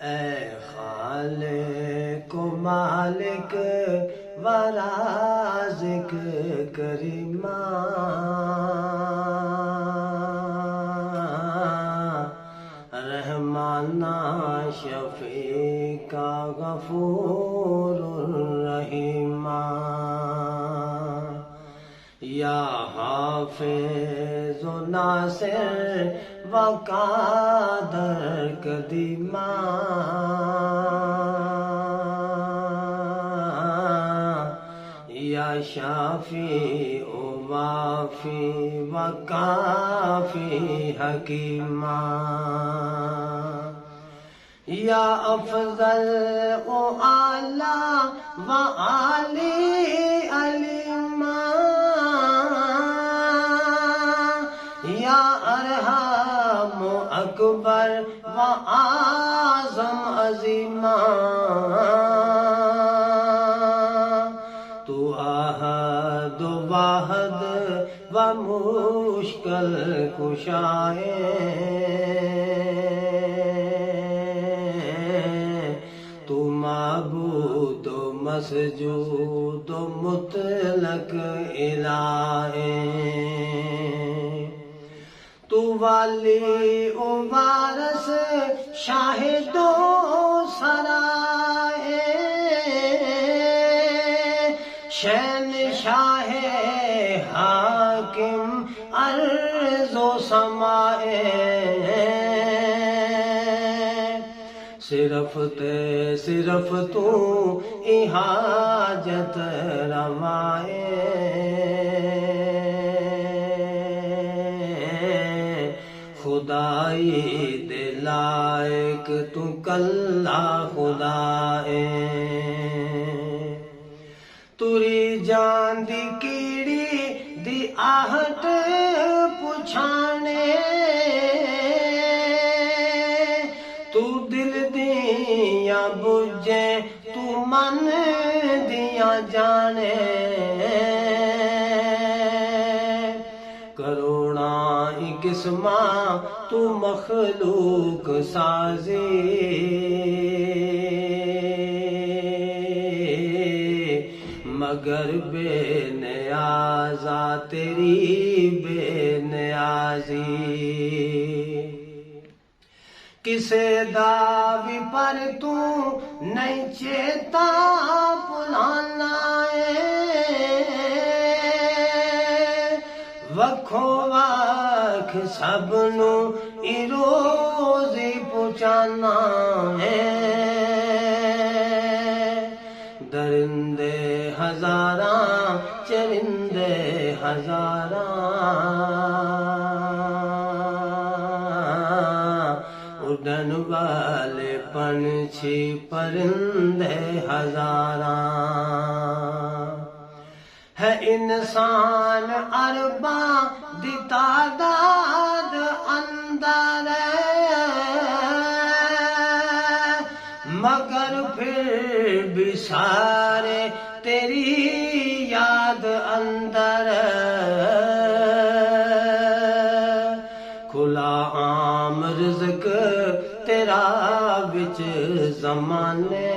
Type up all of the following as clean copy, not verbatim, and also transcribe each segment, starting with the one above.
اے خالق و مالک و رازق کریمہ، رحمانہ شفیقہ غفور الرحیمہ، یا حافظ و ناصر و قادر قدیمہ، یا شافی و وافی و کافی حکیمہ، یا افضل و اعلی و عالی علیمہ، یا ارحم و اکبر و اعظم عظیمہ، تو احد و واحد و مشکل کشائے، تو معبود و مسجود و مطلق الہ، تو والی و وارث شاہد و سرائے، شہنشاہ حاکم ارض و سمائے، صرف تو ای حاجت روائے، خدائی دے لائق تو کلا خدائے، توری جان دی کیڑی دی آہٹ پچھانے، تو دل دیاں بجھیں تو من دیاں جانے، کروڑاں ہی قسماں تو مخلوق سازی، مگر بے نیازا تیری بے نیازی، کسے دعوی پر تو نہیں چیتا بلانا ہے، وکھو وکھ سب نو ای روزی پہنچانا ہے، درندے ہزاراں چرندے ہزاراں، اڑن والے پنچھی پرندے ہزاراں، ہے انسان ارباں دی تعداد اندر، مگر پھر بھی سارے تیری یاد اندر، کھلا عام رزق تیرا وچ زمانے،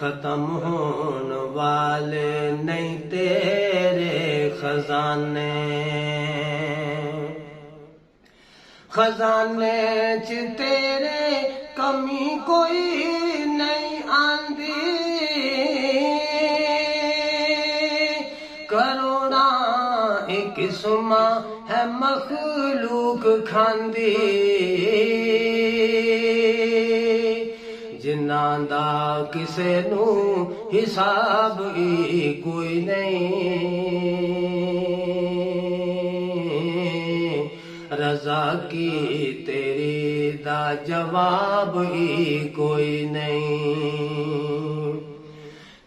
ختم ہون والے نہیں تیرے خزانے، خزانے چ تیرے کمی کوئی نہیں آندی، کروڑاں ایک قسماں ہے مخلوق کھاندی، جنہاں دا کسے نو حساب ہی کوئی نہیں، رضا کی تیری دا جواب ہی کوئی نہیں،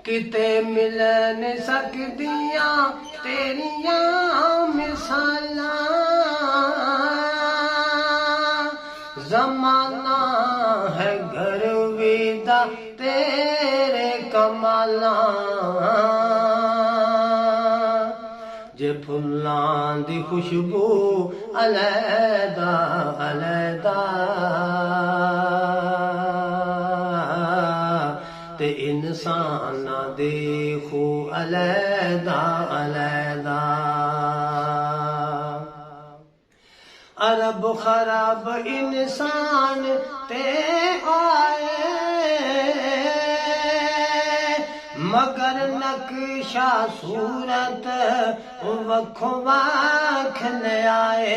کتے مل نہیں سکدیاں تیریاں مثالاں، زمانہ ہے گھروی دا تیرے کمالاں، جے پھلاں دی خوشبو علیحدہ علیحدہ تے انساناں دی خو علیحدہ علیحدہ عرب خراب انسان تے آئے مگر نقشہ صورت وکھو وکھ لے آئے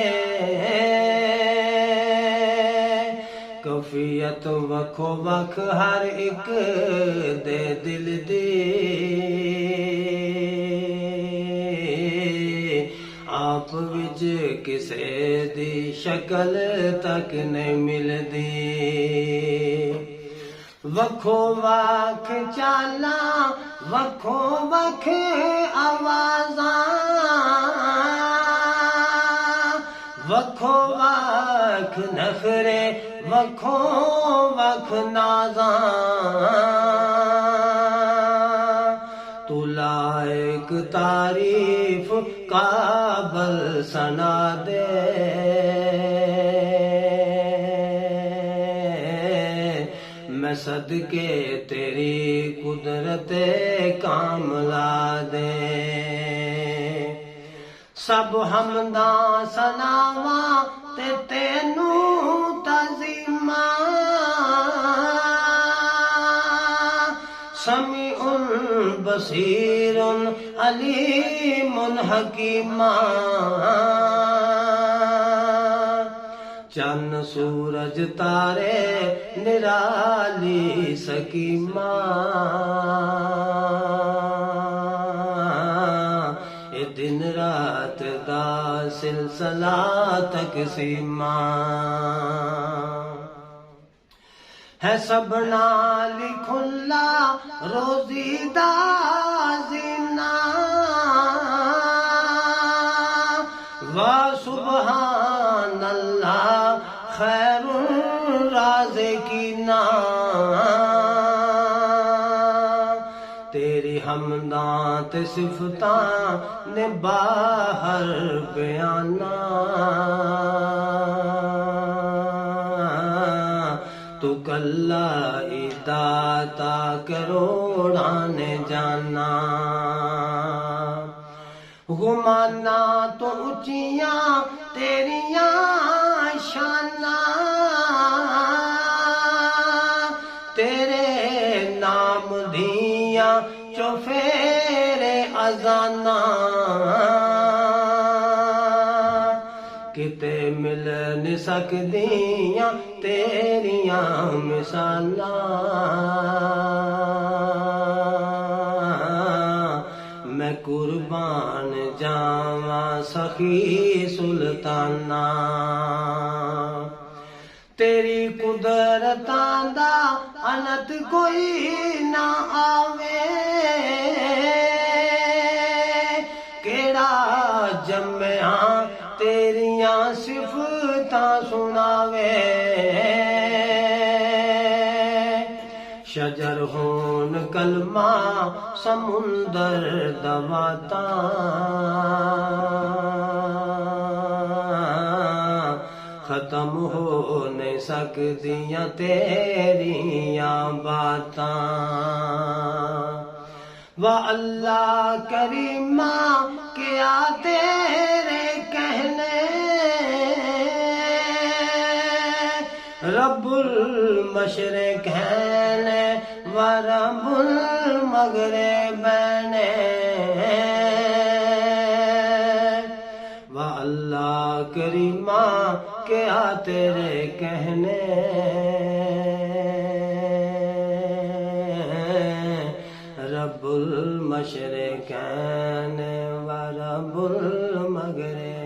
کیفیت وکھو وکھ ہر ایک دے دل دی آپ وچ کسے دی شکل تک نہیں ملدی وکھو وکھ چالاں وکھو وکھ آوازاں وکھو وکھ نخرے وکھو وکھ نازاں تو لائق تعریف قابل سنا دے میں صدقے تیری قدرت کاملہ دے سب حمداں سناواں تے تینوں تعظیماں سمیع بصیر علیم حکیماں چند سورج تارے نرالی سکیماں اے دن رات دا سلسلہ تقسیماں ہے سب نال کھلا روزی دا زینہ وا سبحان اللہ خیر الرازقین تیری حمداں تے صفتاں نے باہر بیاناں تو کلا داتا کروڑاں نے جانا گمانا تو اچیاں تیریاں شاناں تیرے نام دیاں چوفیرے اذاناں کتے مل نہیں سکدیاں تیریاں مثالاں میں قربان جاواں سخی سلطاناں تیری قدرتاں دا انت کوئی نہ آوے کیڑا جمعاں تیریاں صفتاں سناوے شجر ہون کلمہ سمندر دواتاں ختم ہو نہیں سکدیاں تیریاں باتاں وا اللہ کریمہ کیا تیرے کہنے رب المشرق ہے و رب المغرب ہے و اللہ کریمہ کیا تیرے کہنے رب المشرقین و رب المغرب